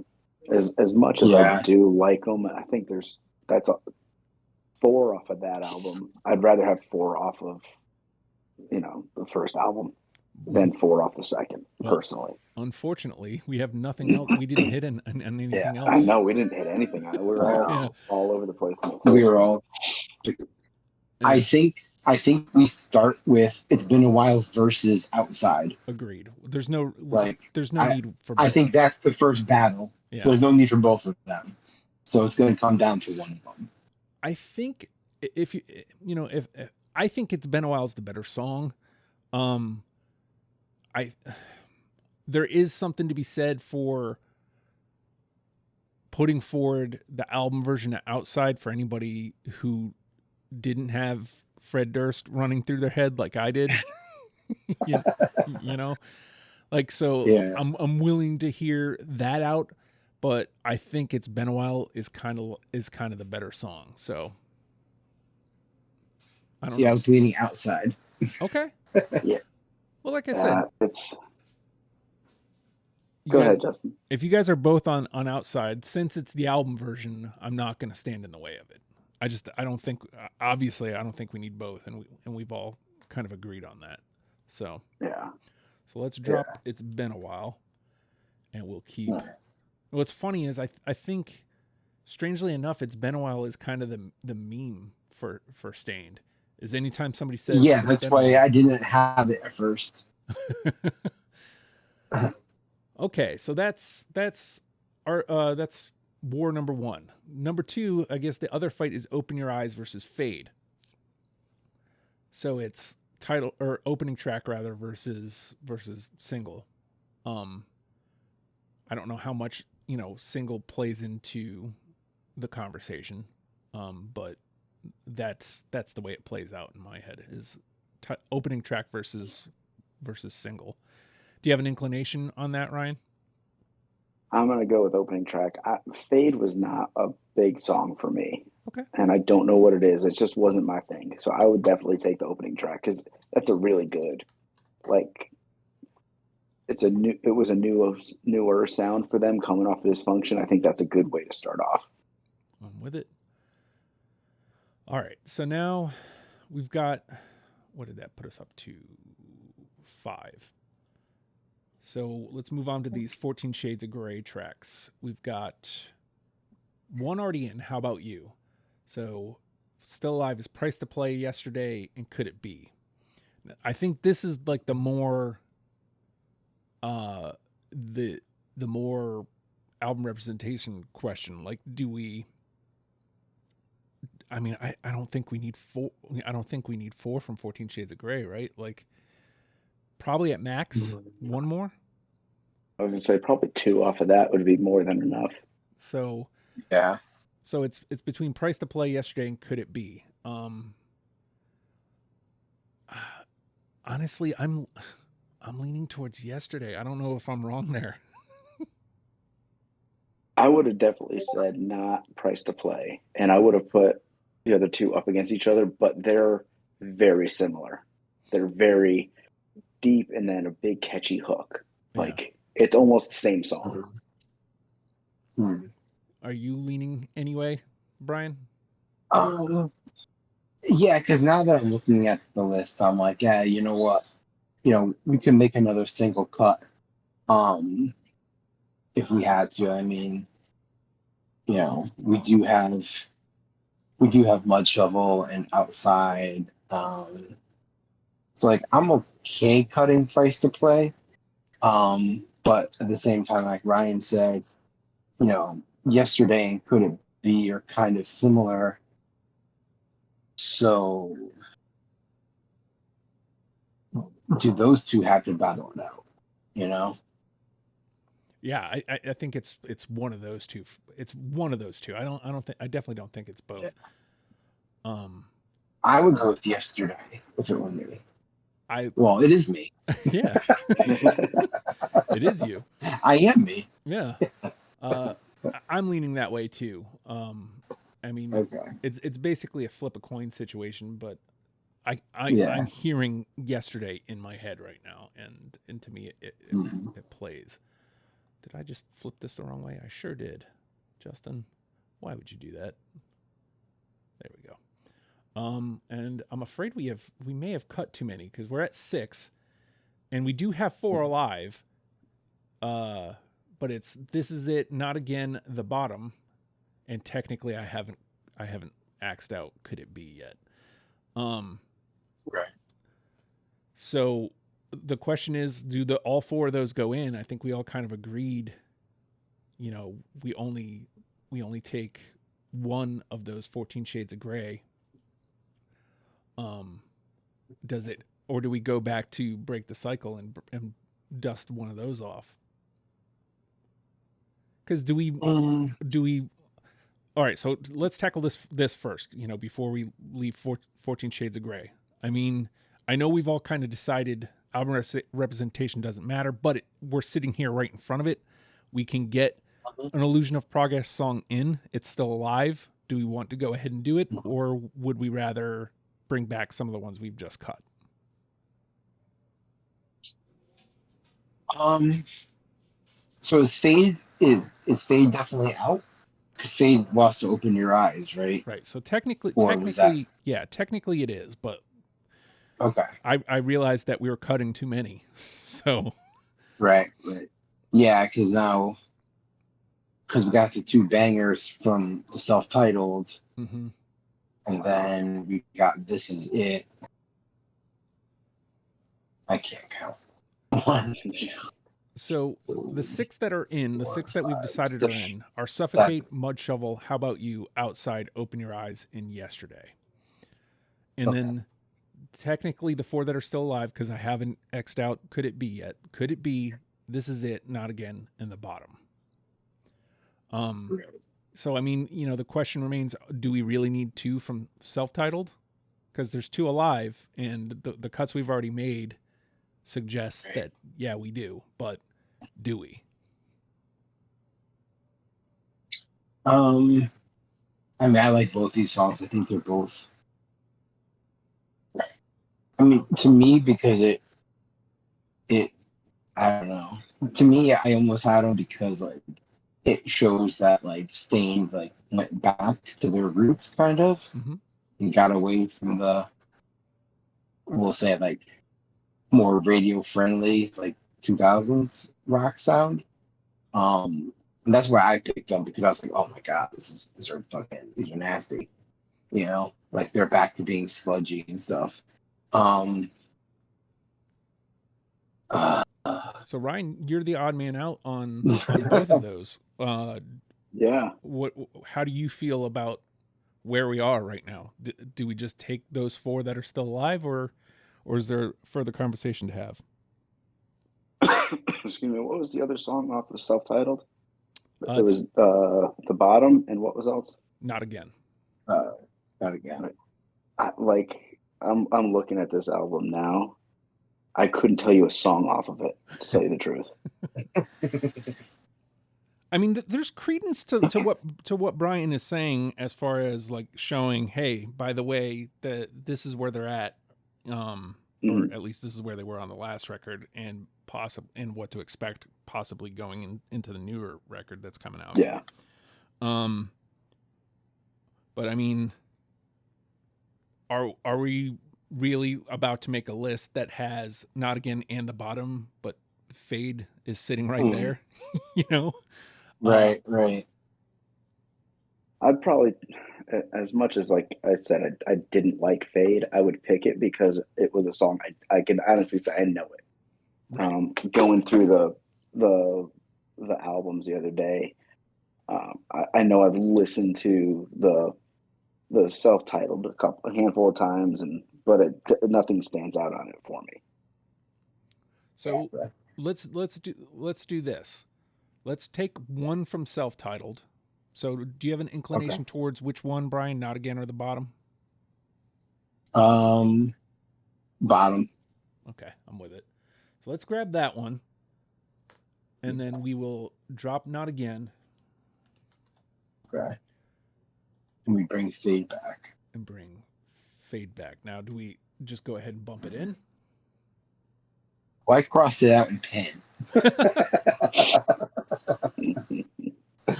As much as I do like them, I think that's 4 off of that album. I'd rather have 4 off of the first album than 4 off the second, personally. Unfortunately, we have nothing else. We didn't hit on anything else. I know we didn't hit anything. We were all over the place. We were all. I think we start with It's Been a While versus Outside. Agreed. There's no need for both. I think that's the first battle. Yeah. There's no need for both of them. So it's going to come down to one of them. I think if I think It's Been a While is the better song. There is something to be said for putting forward the album version of Outside for anybody who didn't have Fred Durst running through their head like I did. I'm willing to hear that out, but I think It's Been a While is kind of the better song. So I was leaning Outside. Okay. Yeah. Well, like I said, go ahead, Justin. If you guys are both on Outside, since it's the album version, I'm not going to stand in the way of it. I don't think we need both, and we've all kind of agreed on that. So yeah. So let's drop It's Been a While, and we'll keep. What's funny is I think, strangely enough, It's Been a While is kind of the meme for Stained. Is anytime somebody says that's why I didn't have it at first. Okay, so that's war number 1. Number 2, I guess the other fight is Open Your Eyes versus Fade. So it's title or opening track rather versus single. I don't know how much, single plays into the conversation. But that's the way it plays out in my head is opening track versus single. Do you have an inclination on that, Ryan? I'm going to go with opening track. Fade was not a big song for me. Okay. And I don't know what it is. It just wasn't my thing. So I would definitely take the opening track because that's a really good, like, it was a newer sound for them coming off of Dysfunction. I think that's a good way to start off. I'm with it. All right. So now we've got, what did that put us up to? 5. So let's move on to these 14 Shades of Grey tracks. We've got one already in. How about you? So Still Alive is Price to Play, Yesterday, and Could It Be? I think this is like the more the more album representation question. Like, do we, I mean, I don't think we need 4. I don't think we need 4 from 14 Shades of Grey, right? Like, probably at max, one more. I was going to say probably 2 off of that would be more than enough. So, Yeah. So it's between Price to Play, Yesterday, and Could It Be? Honestly, I'm leaning towards Yesterday. I don't know if I'm wrong there. I would have definitely said not Price to Play, and I would have put the other 2 up against each other, but they're very similar. They're very deep and then a big catchy hook. Yeah. Like, it's almost the same song. Mm-hmm. Are you leaning anyway, Brian? Yeah, because now that I'm looking at the list, I'm like, yeah, you know what? We can make another single cut. If we had to. I mean, we do have Mud Shovel and Outside. So like I'm okay cutting Price to Play. But at the same time, like Ryan said, Yesterday and Could It Be are kind of similar. So do those 2 have to battle it out? Yeah, I think it's one of those 2. It's one of those 2. I definitely don't think it's both. Yeah. I would go with Yesterday if it were me. Well, it is me. Yeah. It is you. I am me. Yeah. I'm leaning that way too. I mean, okay. It's basically a flip a coin situation, but I'm hearing Yesterday in my head right now, and to me it plays. Did I just flip this the wrong way? I sure did. Justin, why would you do that? There we go. And I'm afraid we may have cut too many because we're at 6, and we do have 4 alive. But This Is It, Not Again, The Bottom, and technically I haven't axed out Could It Be yet. Right. So the question is, do all 4 of those go in? I think we all kind of agreed, we only take one of those 14 Shades of Grey. Does it, or do we go back to Break the Cycle and dust one of those off? Because do we all right, so let's tackle this first, before we leave 14 Shades of Grey. I mean, I know we've all kind of decided album representation doesn't matter, but we're sitting here right in front of it. We can get an Illusion of Progress song in. It's still alive. Do we want to go ahead and do it, or would we rather bring back some of the ones we've just cut? So is Fade definitely out? Because Fade lost to Open Your Eyes, right? Right. So technically, technically it is, but okay. I realized that we were cutting too many, so right. Yeah, because we got the 2 bangers from the self-titled, and then we got This Is It. I can't count. 1, 2. So the 6 that are in, the 6 that we've decided are in, are Suffocate, Mud Shovel, How About You, Outside, Open Your Eyes, and Yesterday. And then technically the 4 that are still alive, because I haven't X'd out Could It Be yet. Could It Be, This Is It, Not Again, and the bottom. So, I mean, you know, the question remains, do we really need 2 from self-titled? Because there's 2 alive, and the cuts we've already made suggest that, yeah, we do. But do we? I mean, I like both these songs. I think they're both. I mean, to me, because it, I don't know. To me, I almost had them because like it shows that like Stain like went back to their roots, kind of, and got away from the, we'll say like more radio friendly like 2000s rock sound. And that's why I picked them, because I was like, oh my god, these are nasty, you know, like they're back to being sludgy and stuff. So Ryan, you're the odd man out on both of those. Yeah. How do you feel about where we are right now? Do we just take those 4 that are still alive, or is there further conversation to have? Excuse me. What was the other song off of self-titled? It was The Bottom, and what was else? Not Again. Not Again. I'm looking at this album now. I couldn't tell you a song off of it, to tell you the truth. I mean, there's credence to what Bryan is saying, as far as like showing, hey, by the way, that this is where they're at, or at least this is where they were on the last record, and what to expect possibly going into the newer record that's coming out. Yeah. But I mean, are we really about to make a list that has Not Again and the bottom, but Fade is sitting right there? You know? Right. I'd probably, as much as like I said, I didn't like Fade, I would pick it because it was a song I can honestly say I know it. Right. Going through the albums the other day, I know I've listened to the self-titled a handful of times, but nothing stands out on it for me. So let's do this. Let's take one from self-titled. So do you have an inclination towards which one, Bryan? Not Again or the bottom? Bottom. Okay, I'm with it. So let's grab that one, and then we will drop Not Again. Okay. And we bring Fade back. Now, do we just go ahead and bump it in? Well, I crossed it out in pen.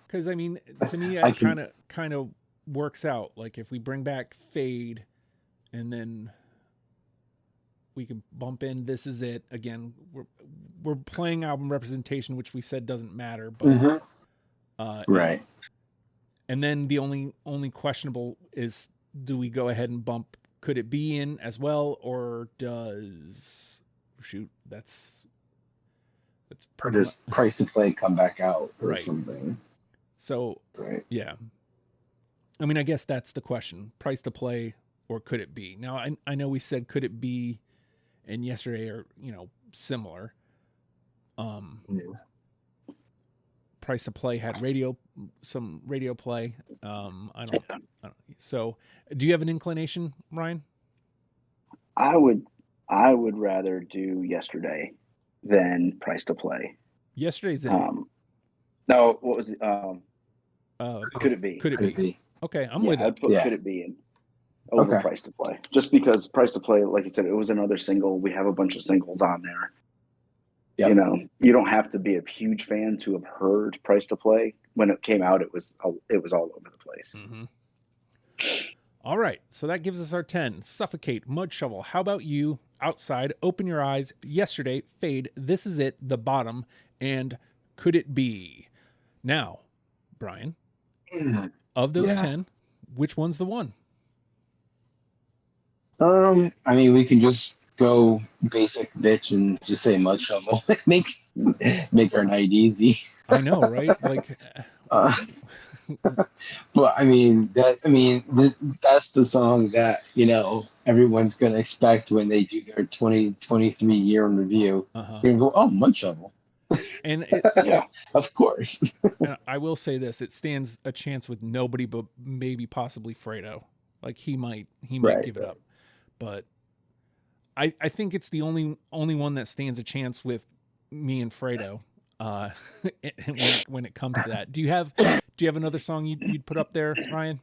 Because I mean, to me, it kind of works out. Like if we bring back Fade, and then we can bump in This Is It again. We're playing album representation, which we said doesn't matter, but right. And then the only questionable is, do we go ahead and bump Could It Be in as well, or does that's or does Price to Play come back out or something? So yeah, I mean, I guess that's the question: Price to Play or Could It Be? Now I know we said Could It Be and Yesterday are similar. Price to Play had some radio play. I don't. So, do you have an inclination, Ryan? I would rather do Yesterday than Price to Play. Yesterday's in. No, what was it? Could It Be? Could It Be? Okay, I'm with it. I'd put Could It Be in over Price to Play, just because Price to Play, like you said, it was another single. We have a bunch of singles on there. Yep. You don't have to be a huge fan to have heard Price to Play. When it came out, it was all over the place. Mm-hmm. All right, so that gives us our 10. Suffocate, Mud Shovel. How about you? Outside, Open Your Eyes, Yesterday, Fade, This Is It, The Bottom, and Could It Be? Now, Bryan, of those 10, which one's the one? I mean, we can just go basic bitch and just say Mud Shovel. make our night easy. I know, right? Like But I mean that's the song that everyone's gonna expect when they do their 2023 year in review. Uh-huh. They're gonna go, oh, Mud Shovel. And Yeah. Of course. and I will say this: it stands a chance with nobody but maybe possibly Fredo. Like he might Right. give it up, but I think it's the only one that stands a chance with me and Fredo. When it comes to that, do you have another song you'd put up there, Ryan?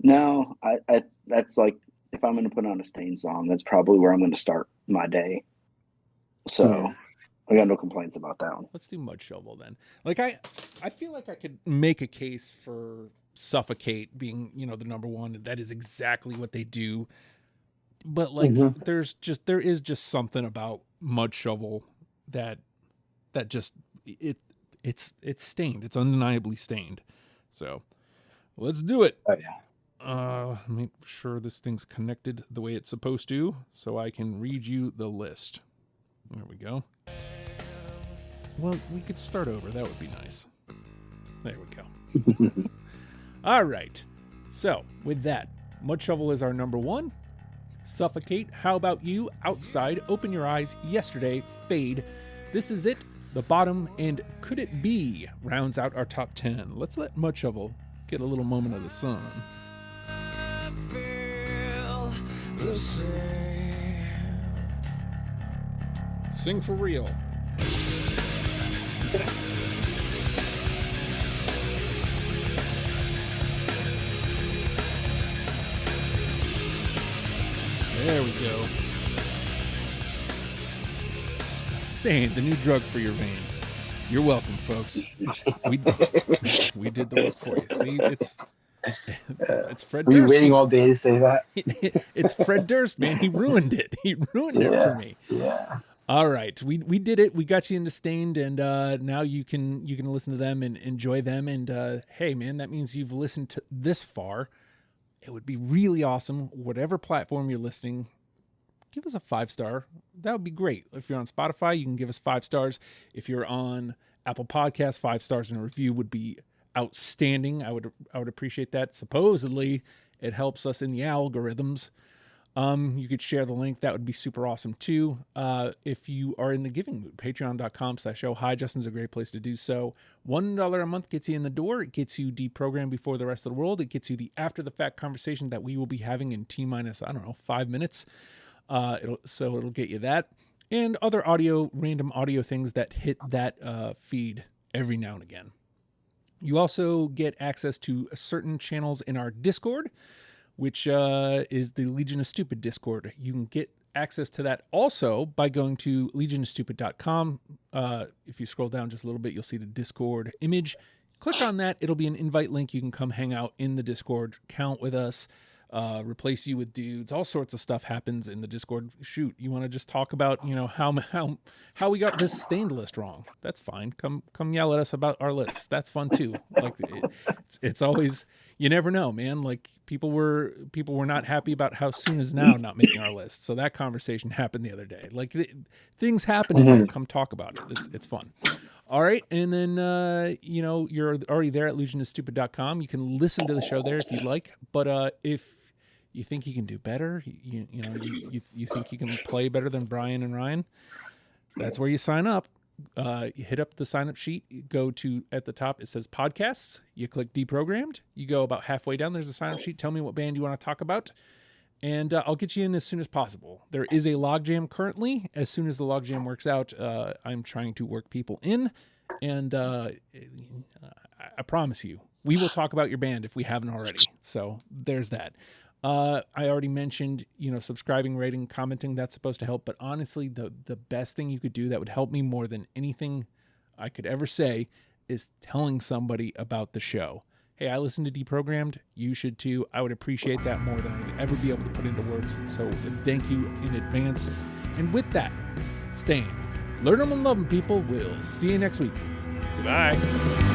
No, I that's like, if I'm going to put on a Stain song, that's probably where I'm going to start my day. So Yeah. I got no complaints about that one. Let's do Mud Shovel then. Like I feel like I could make a case for Suffocate being, the number one. That is exactly what they do. But like there is just something about Mud Shovel that just it's stained. It's undeniably stained. So let's do it. Oh yeah. Make sure this thing's connected the way it's supposed to so I can read you the list. There we go. Well, we could start over. That would be nice. There we go. All right. So, with that, Mud Shovel is our number one. Suffocate, How About You, Outside, Open Your Eyes, Yesterday, Fade, This Is It, The Bottom, and Could It Be rounds out our top 10. Let's let Mud Shovel get a little moment of the sun. I feel the same. Sing for real. There we go. Stain, the new drug for your vein. You're welcome, folks. We did the work for you. See, it's Fred Durst. Were you waiting all day to say that? It's Fred Durst, man. He ruined it. He ruined it for me. Yeah. All right, we did it. We got you into Stained, and now you can listen to them and enjoy them. And hey, man, that means you've listened to this far. It would be really awesome. Whatever platform you're listening, give us a 5-star. That would be great. If you're on Spotify, you can give us 5 stars. If you're on Apple Podcasts, 5 stars in a review would be outstanding. I would appreciate that. Supposedly, it helps us in the algorithms. You could share the link. That would be super awesome too. If you are in the giving mood, patreon.com/ohhi. Justin's a great place to do so. $1 a month gets you in the door. It gets you deprogrammed before the rest of the world. It gets you the after the fact conversation that we will be having in T-minus, 5 minutes. It'll get you that and other random audio things that hit that feed every now and again. You also get access to certain channels in our Discord, which is the Legion of Stupid Discord. You can get access to that also by going to legionofstupid.com. If you scroll down just a little bit, you'll see the Discord image. Click on that. It'll be an invite link. You can come hang out in the Discord, count with us, replace you with dudes. All sorts of stuff happens in the Discord. Shoot, you want to just talk about, how we got this Stained list wrong? That's fine. Come yell at us about our lists. That's fun too. Like it's always, you never know, man. Like people were not happy about how Soon Is Now not making our list. So that conversation happened the other day. Like things happen in there. Come talk about it. It's fun. All right, and then you're already there at legionofstupid.com. You can listen to the show there if you'd like. But if you think you can do better, you think you can play better than Bryan and Ryan, that's where you sign up. You hit up the sign up sheet. You go to at the top. It says podcasts. You click deprogrammed. You go about halfway down. There's a sign up sheet. Tell me what band you want to talk about. And I'll get you in as soon as possible. There is a logjam currently. As soon as the logjam works out, I'm trying to work people in. And I promise you, we will talk about your band if we haven't already. So there's that. I already mentioned, subscribing, rating, commenting. That's supposed to help. But honestly, the best thing you could do that would help me more than anything I could ever say is telling somebody about the show. Hey, I listened to Deprogrammed. You should too. I would appreciate that more than I'd ever be able to put into words. So thank you in advance. And with that, Stain. Learn them and love them, people. We'll see you next week. Goodbye.